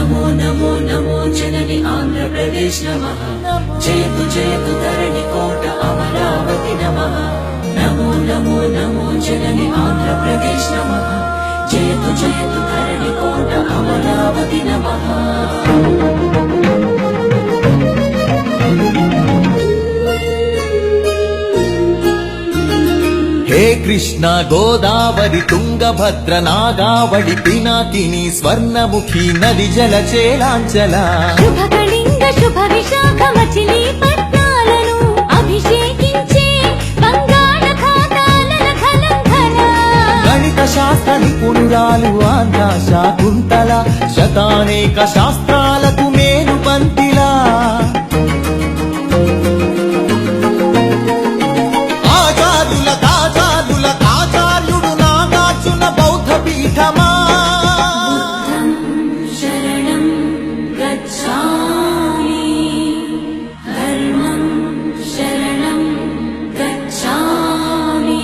నమో నమో నమో జనని ఆంధ్రప్రదేశ్ నమః జయతు జయతు ధరణి కోట అమరావతి నమః నమో నమో నమో జనని ఆంధ్రప్రదేశ్ నమః జయతు జయతు ధరణి కోట అమరావతి నమః. హే కృష్ణ గోదావరి తుంగభద్ర నాగావళి పినాకిని స్వర్ణముఖి నది జల చేలాంచల శుభకళింగ శుభ విశాఖ మచిలీపట్నాలను అభిషేకించే బంగాళాఖాతాల ఖలంఘన గణిత శాస్త్ర నిపుణురాలు ఆంధ్ర శాకుంతల శతానేక శాస్త్రాలకు మేలు పంతిలా ఆచార్యుడు నాగార్జున బౌద్ధ పీఠమా శరణం గచ్ఛామి ధర్మం శరణం గచ్ఛామి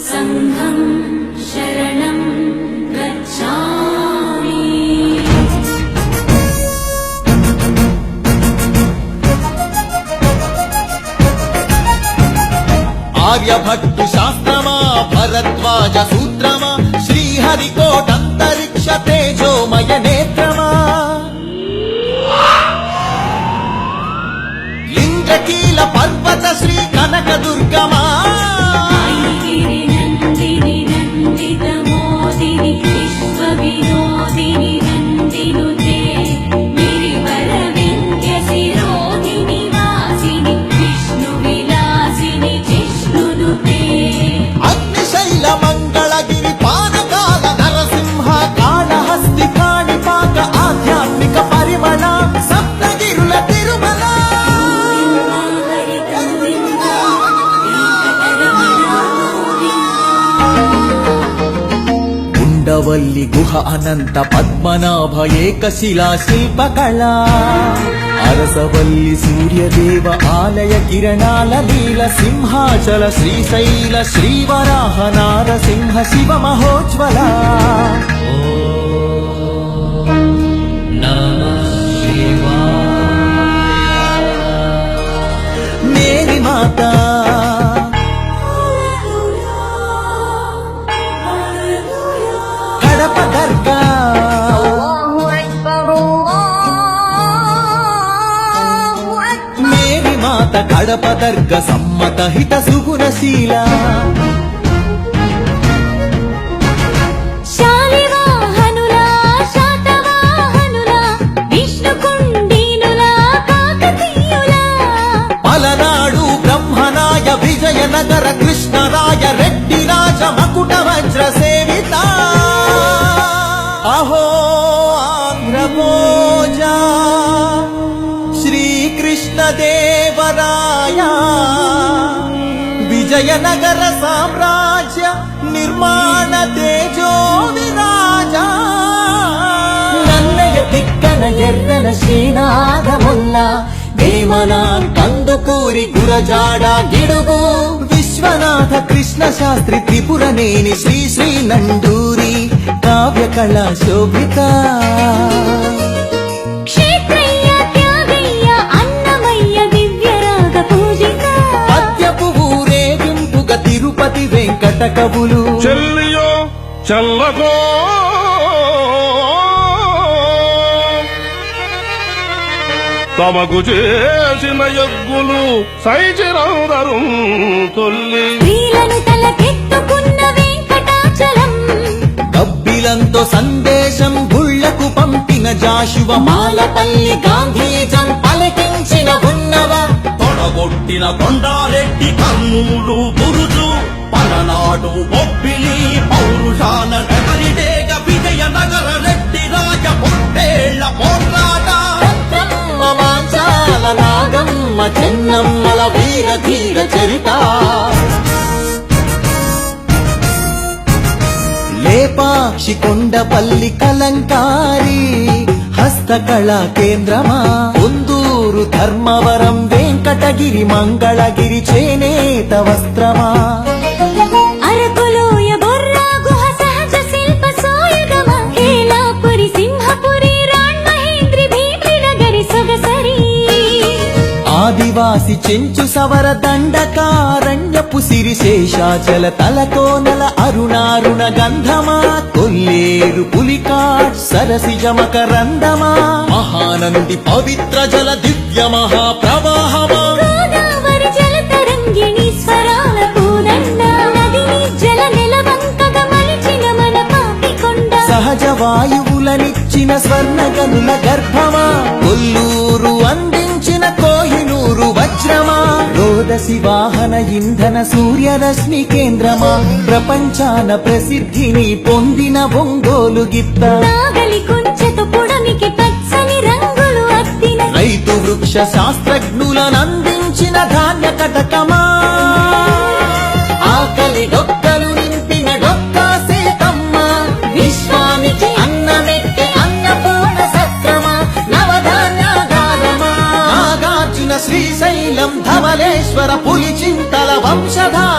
సంఘం శరణం గచ్ఛామి. ఆర్యభట్టు శాస్త్రమా భరద్వాజ సూత్రమా శ్రీహరికోటంతరిక్ష తేజోమయ నేత్రమా లింగకీల పర్వత శ్రీ కనక దుర్గమా ఐగిరి నందిని నందిత మోదిని విశ్వ వినోదిని నందినుతే గిరివర వింధ్య శిరోధిని వాసిని విష్ణు విలాసిని జిష్ణునుతే అగ్నిశైల మంగళగిరి పానకాల నరసింహ కాళహస్తి కాణిపాక ఆధ్యాత్మిక పరిమళ సప్తగిరుల తిరుమల హరి గోవింద వెంకటరమణ ఉండవల్లి గుహ అనంత పద్మనాభ ఏకశిలా శిల్పకళ అరసవల్లి సూర్యదేవ ఆలయ కిరణాల నీల సింహాచల శ్రీశైల శ్రీవరాహ నారసింహ శివ మహోజ్వల మేరీ మాత కడప దర్గా మేరీ మాత కడప దర్గ సమ్మత హిత సుగుణశీల శాలివాహనులా శాతవాహనులా విష్ణుకుండినులా కాకతీయులా పలనాడు బ్రహ్మనాయ విజయనగర కృష్ణరాయ రెడ్డి రాజ మకుట వజ్ర సేవిత అహో ఆంధ్రభోజ శ్రీకృష్ణ దేవరాయ విజయనగర సామ్రాజ్య నిర్మాణ తేజో విరాజ నన్నయ తిక్కన ఎర్రన శ్రీనాథముల్ల వేమన కందుకూరి గురజాడ గిడుగు విశ్వనాథ కృష్ణ శాస్త్రి త్రిపురనేని శ్రీ శ్రీ నండూరి కావ్య కళా శోభిత క్షేత్రయ్య త్యాగయ్య అన్నమయ్య దివ్యరాగ పూజిత పద్యపు ఊరేగింపుగా తిరుపతి వెంకట కవులు చెల్లియో చల్లగో తమకు చేసిన యజ్ఞులు సైచిరందరు తొల్లి స్త్రీలను తలకెత్తుకున్న వెంకటాచలం కబ్బిలంతో సందేశం గుళ్లకు పంపిన జాషువ మాలపల్లి గాంధీజం పలికించిన ఉన్నవ తొడగొట్టిన కొండారెడ్డి కర్నూలు బురుజు పలనాడు బొబ్బిలి పౌరుషాన నగరిడేగ విజయనగర రెడ్డి రాజ పొట్టేళ్ల పోరాట రత్నమ్మ మాంచాల నాగమ్మ చెన్నమ్మల వీర ధీర చరిత లేపాక్షి కొండపల్లి కలంకారి హస్తకళా కేంద్రమా కుందూరు ధర్మవరం వెంకటగిరి మంగళగిరి చేనేత వస్త్రమా అరకులోయ బొర్రా గుహ సహజ శిల్ప సోయగమ హేలాపురి సింహపురి రా ఆదివాసి చెంచు సవర దండకారణ్యపు సిరి శేషాచల తలకోనల అరుణారుణ గంధమా కొల్లేరు పులికాట్ సరసిజమక రందమా మహానంది పవిత్ర జల దివ్య మహాప్రవాహమా గోదావరి జలతరంగిణి స్వరాల పూదండ నదిని జల నెలవంకగా మలిచిన మన పాపికొండ సహజ వాయువులనిచ్చిన స్వర్ణగనుల గర్భమా కొల్లూరు అందించిన కోహినూరు వజ్రమా రోదసి వాహన ఇంధన సూర్యరశ్మి కేంద్రమా ప్రపంచాన ప్రసిద్ధిని పొందిన ఒంగోలు గిత్త నాగలి కుంచెతో పుడమికి పచ్చని రంగులు అద్దిన రైతు వృక్ష శాస్త్రజ్ఞులనందించిన ధాన్య కటకమా ఆకలి డొక్కలు నింపిన డొక్కా సీతమ్మ విశ్వానికి అన్నమెట్టి అన్నపూర్ణ సత్రమా నవధాన్యాగారమా నాగార్జున శ్రీశైలం ధవలేశ్వర పులిచింతల వంశధార